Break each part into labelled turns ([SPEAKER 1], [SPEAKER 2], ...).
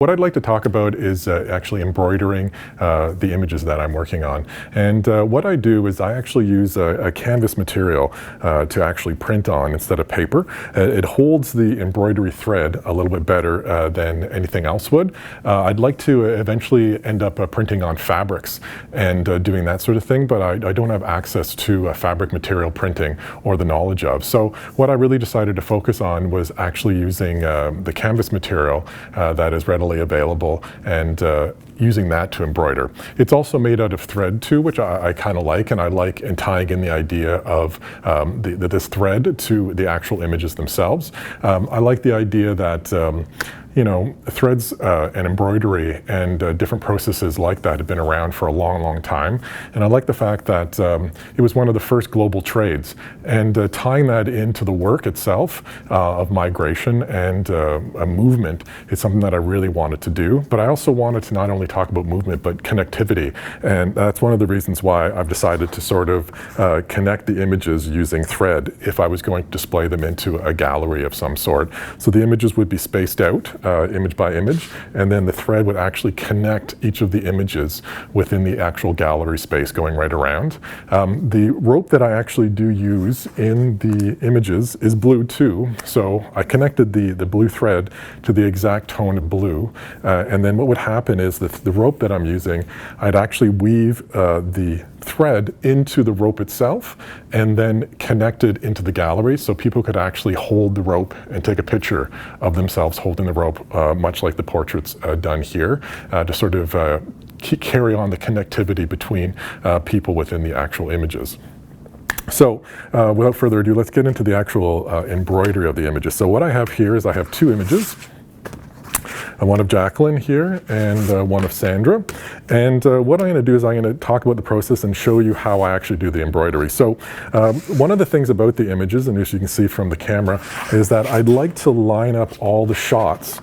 [SPEAKER 1] what I'd like to talk about is actually embroidering the images that I'm working on. And what I do is I actually use a canvas material to actually print on instead of paper. It holds the embroidery thread a little bit better than anything else would. I'd like to eventually end up printing on fabrics and doing that sort of thing, but I don't have access to fabric material printing or the knowledge of. So what I really decided to focus on was actually using the canvas material that is readily available and using that to embroider. It's also made out of thread too, which I kind of like, and I like in tying in the idea of this thread to the actual images themselves. I like the idea that threads and embroidery and different processes like that have been around for a long, long time. And I like the fact that it was one of the first global trades. And tying that into the work itself of migration and a movement is something that I really wanted to do. But I also wanted to not only talk about movement, but connectivity. And that's one of the reasons why I've decided to sort of connect the images using thread if I was going to display them into a gallery of some sort. So the images would be spaced out, image by image, and then the thread would actually connect each of the images within the actual gallery space going right around. The rope that I actually do use in the images is blue too, so I connected the blue thread to the exact tone of blue, and then what would happen is that the rope that I'm using, I'd actually weave the thread into the rope itself and then connect it into the gallery so people could actually hold the rope and take a picture of themselves holding the rope, much like the portraits done here, to sort of carry on the connectivity between people within the actual images. So without further ado, let's get into the actual embroidery of the images. So what I have here is I have two images. One of Jacqueline here and one of Sandra. And what I'm going to do is I'm going to talk about the process and show you how I actually do the embroidery. So one of the things about the images, and as you can see from the camera, is that I'd like to line up all the shots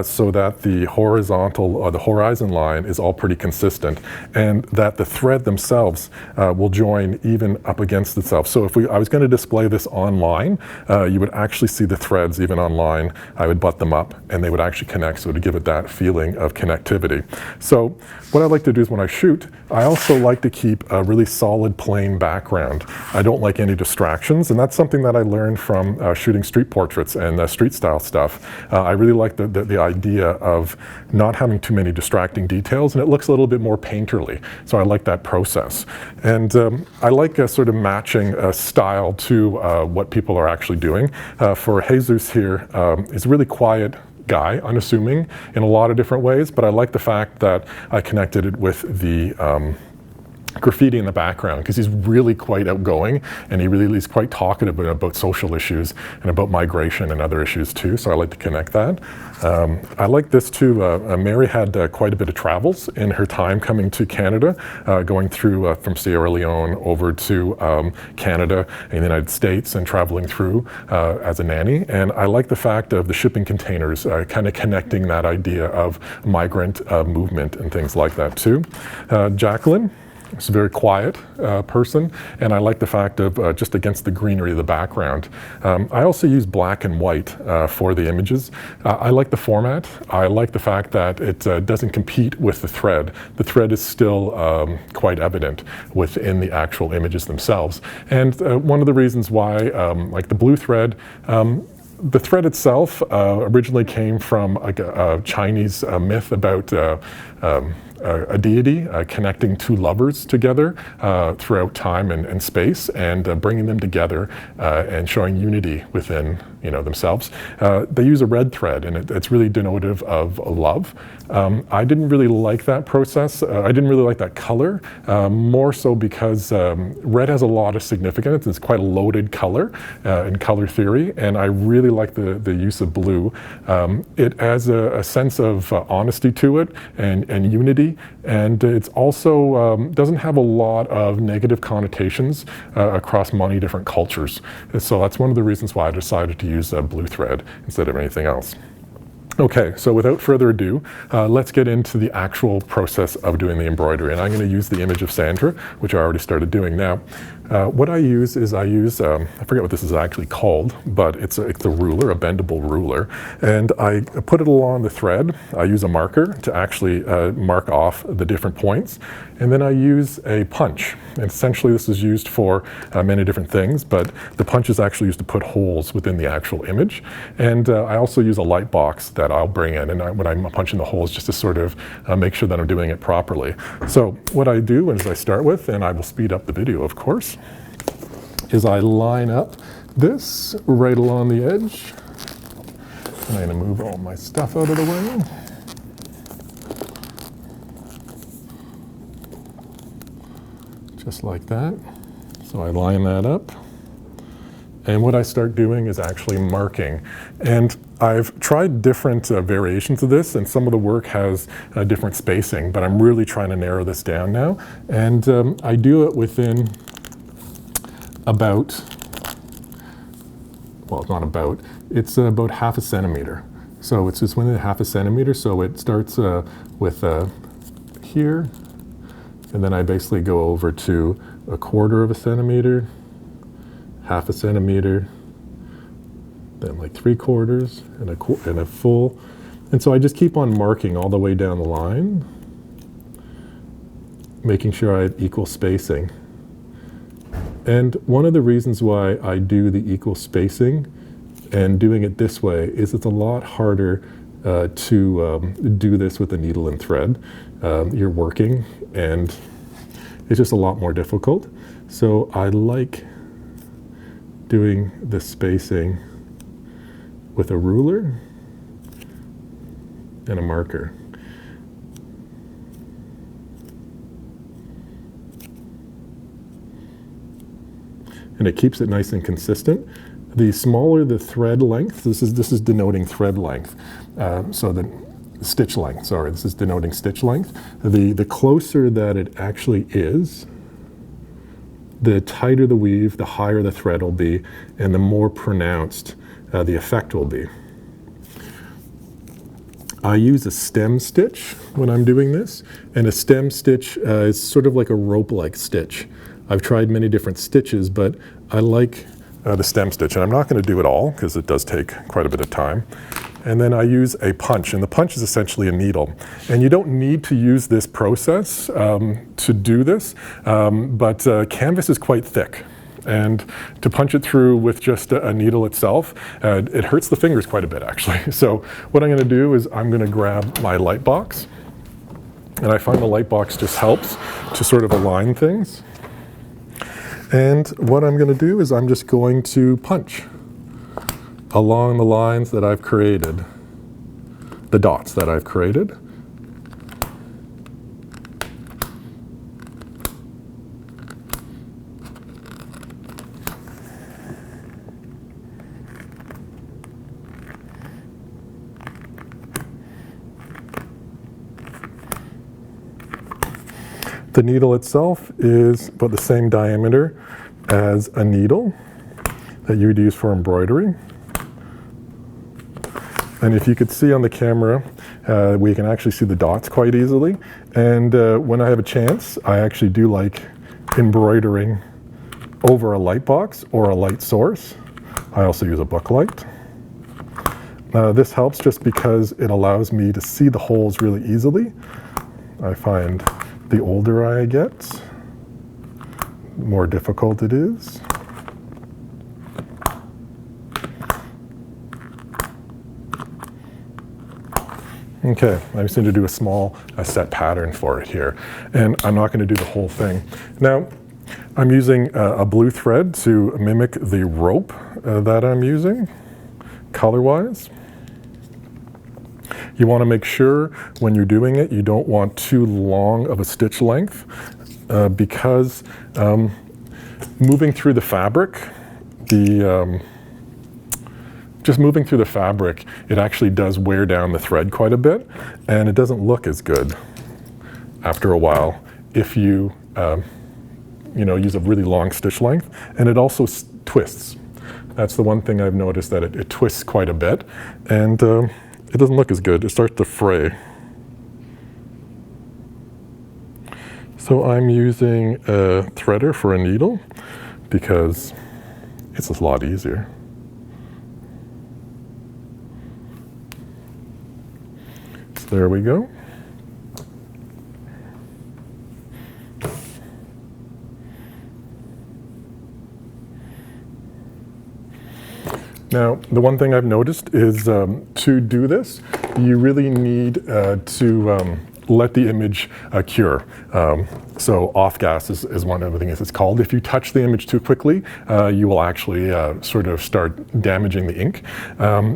[SPEAKER 1] so that the horizontal or the horizon line is all pretty consistent, and that the thread themselves will join even up against itself. So if I was going to display this online, you would actually see the threads even online. I would butt them up and they would actually connect, so to give it that feeling of connectivity. So what I like to do is when I shoot, I also like to keep a really solid plain background. I don't like any distractions, and that's something that I learned from shooting street portraits and street style stuff. I really like the idea of not having too many distracting details, and it looks a little bit more painterly. So I like that process. And I like sort of matching style to what people are actually doing. For Jesus here, is a really quiet guy, unassuming in a lot of different ways, but I like the fact that I connected it with the graffiti in the background, because he's really quite outgoing and he's quite talkative about social issues and about migration and other issues too, so I like to connect that. I like this too. Mary had quite a bit of travels in her time coming to Canada, going through from Sierra Leone over to Canada and the United States and traveling through as a nanny, and I like the fact of the shipping containers kind of connecting that idea of migrant movement and things like that too. Jacqueline, it's a very quiet person, and I like the fact of just against the greenery of the background. I also use black and white for the images. I like the format. I like the fact that it doesn't compete with the thread. The thread is still quite evident within the actual images themselves. And one of the reasons why, like the blue thread, the thread itself originally came from a Chinese myth about a deity connecting two lovers together throughout time and space, and bringing them together and showing unity within themselves. They use a red thread, and it's really denotive of love. I didn't really like that process. I didn't really like that color, more so because red has a lot of significance. It's quite a loaded color in color theory, and I really like the use of blue. It has a sense of honesty to it and unity, and it's also doesn't have a lot of negative connotations across many different cultures. So that's one of the reasons why I decided to use blue thread instead of anything else. Okay, so without further ado, let's get into the actual process of doing the embroidery. And I'm going to use the image of Sandra, which I already started doing. Now, what I use is I forget what this is actually called, but it's a ruler, a bendable ruler. And I put it along the thread. I use a marker to actually mark off the different points. And then I use a punch. And essentially this is used for many different things, but the punch is actually used to put holes within the actual image. And I also use a light box that I'll bring in, and when I'm punching the holes, just to sort of make sure that I'm doing it properly. So what I do is I start with, and I will speed up the video of course, is I line up this right along the edge. And I'm going to move all my stuff out of the way. Just like that. So I line that up. And what I start doing is actually marking. And I've tried different variations of this, and some of the work has different spacing, but I'm really trying to narrow this down now. And I do it within about, well, not about, it's about half a centimeter. So it's just within half a centimeter, so it starts with here, and then I basically go over to a quarter of a centimeter, half a centimeter, then like 3/4 and a full. And so I just keep on marking all the way down the line, making sure I have equal spacing. And one of the reasons why I do the equal spacing and doing it this way is it's a lot harder to do this with a needle and thread. You're working and it's just a lot more difficult. So I like doing the spacing with a ruler and a marker. And it keeps it nice and consistent. The smaller the thread length, this is denoting thread length. So the stitch length, sorry, this is denoting stitch length. The closer that it actually is, the tighter the weave, the higher the thread will be, and the more pronounced the effect will be. I use a stem stitch when I'm doing this, and a stem stitch is sort of like a rope-like stitch. I've tried many different stitches, but I like the stem stitch, and I'm not going to do it all because it does take quite a bit of time. And then I use a punch, and the punch is essentially a needle. And you don't need to use this process to do this, but canvas is quite thick. And to punch it through with just a needle itself, it hurts the fingers quite a bit actually. So what I'm going to do is I'm going to grab my light box, and I find the light box just helps to sort of align things. And what I'm going to do is I'm just going to punch along the lines that I've created, the dots that I've created. The needle itself is about the same diameter as a needle that you would use for embroidery. And if you could see on the camera, we can actually see the dots quite easily. And when I have a chance, I actually do like embroidering over a light box or a light source. I also use a book light. This helps just because it allows me to see the holes really easily. I find the older I get, the more difficult it is. Okay, I just need to do a small set pattern for it here. And I'm not going to do the whole thing. Now, I'm using a blue thread to mimic the rope that I'm using, color-wise. You want to make sure when you're doing it, you don't want too long of a stitch length because moving through the fabric, just moving through the fabric, it actually does wear down the thread quite a bit, and it doesn't look as good after a while if you, use a really long stitch length, and it also twists. That's the one thing I've noticed, that it twists quite a bit, and it doesn't look as good. It starts to fray. So I'm using a threader for a needle because it's a lot easier. So there we go. Now, the one thing I've noticed is to do this, you really need to let the image cure. So off-gas is one of the things it's called. If you touch the image too quickly, you will actually sort of start damaging the ink.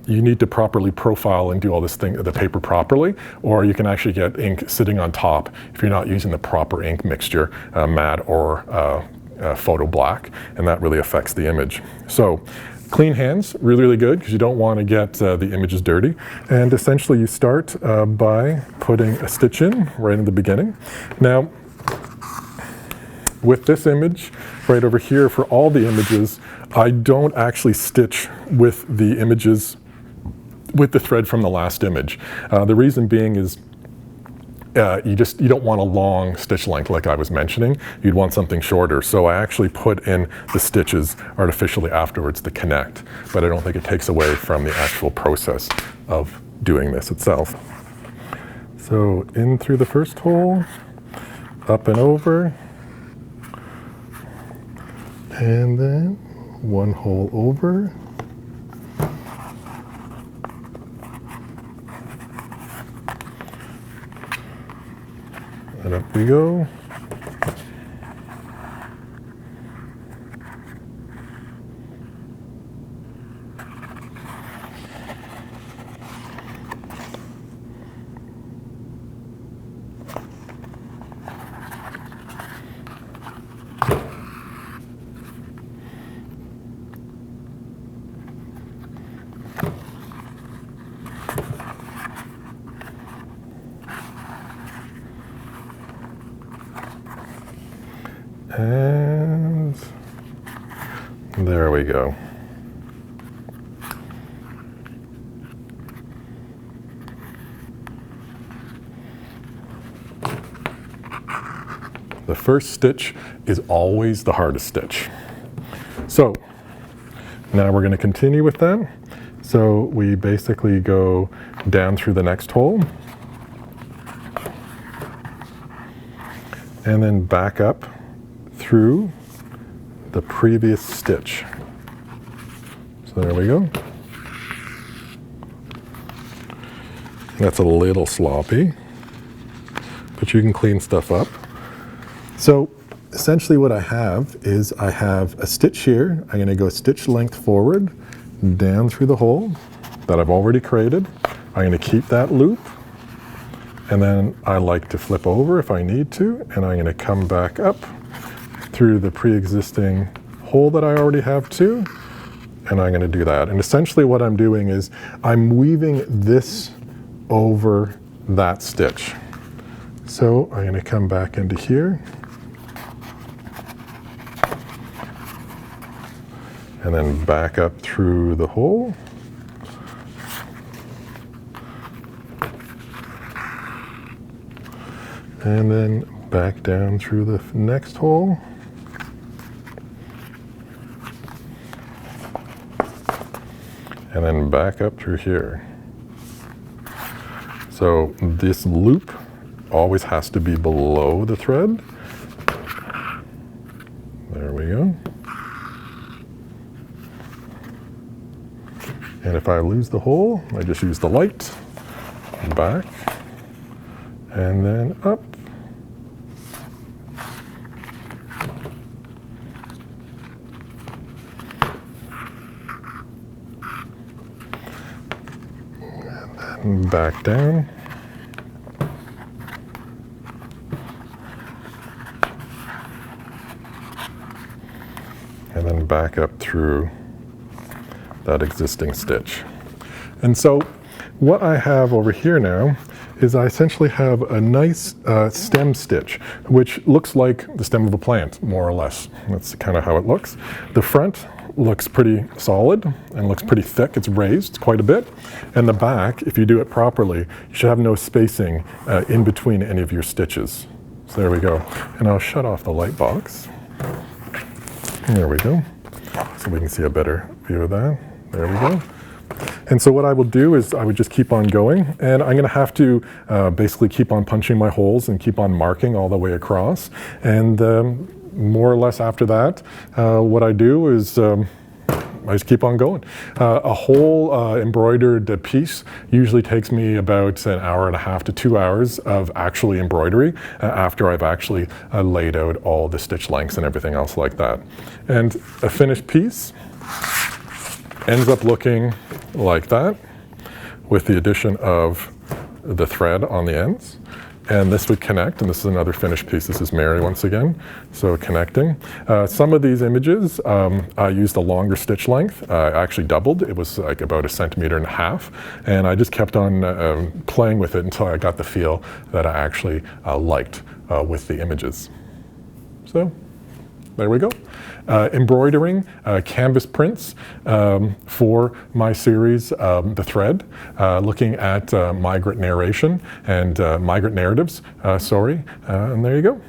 [SPEAKER 1] You need to properly profile and do all this thing, the paper properly, or you can actually get ink sitting on top if you're not using the proper ink mixture, matte or photo black, and that really affects the image. So clean hands, really, really good, because you don't want to get the images dirty. And essentially you start by putting a stitch in right in the beginning. Now, with this image right over here, for all the images, I don't actually stitch with the images with the thread from the last image. The reason being is you don't want a long stitch length like I was mentioning. You'd want something shorter. So I actually put in the stitches artificially afterwards to connect, but I don't think it takes away from the actual process of doing this itself. So in through the first hole, up and over, and then one hole over. And up we go. And there we go. The first stitch is always the hardest stitch. So now we're going to continue with that. So we basically go down through the next hole and then back up through the previous stitch. So there we go. That's a little sloppy, but you can clean stuff up. So essentially what I have is I have a stitch here. I'm going to go stitch length forward, down through the hole that I've already created. I'm going to keep that loop, and then I like to flip over if I need to, and I'm going to come back up through the pre-existing hole that I already have too, and I'm going to do that. And essentially what I'm doing is I'm weaving this over that stitch. So I'm going to come back into here, and then back up through the hole. And then back down through the next hole. And then back up through here. So this loop always has to be below the thread. There we go. And if I lose the hole, I just use the light, back, and then up. And then back down. And then back up through that existing stitch. And so what I have over here now is I essentially have a nice stem stitch, which looks like the stem of a plant, more or less. That's kind of how it looks. The front looks pretty solid and looks pretty thick. It's raised quite a bit. And the back, if you do it properly, you should have no spacing in between any of your stitches. So there we go. And I'll shut off the light box. There we go. So we can see a better view of that. There we go. And so what I will do is I would just keep on going, and I'm going to have to basically keep on punching my holes and keep on marking all the way across. And more or less after that, what I do is I just keep on going. A whole embroidered piece usually takes me about an hour and a half to 2 hours of actually embroidery after I've actually laid out all the stitch lengths and everything else like that. And a finished piece ends up looking like that with the addition of the thread on the ends. And this would connect, and this is another finished piece. This is Mary once again, so connecting. Some of these images, I used a longer stitch length. I actually doubled. It was like about 1.5 centimeters, and I just kept on playing with it until I got the feel that I actually liked with the images. So there we go. Embroidering canvas prints for my series, The Thread, looking at migrant narration and migrant narratives, and there you go.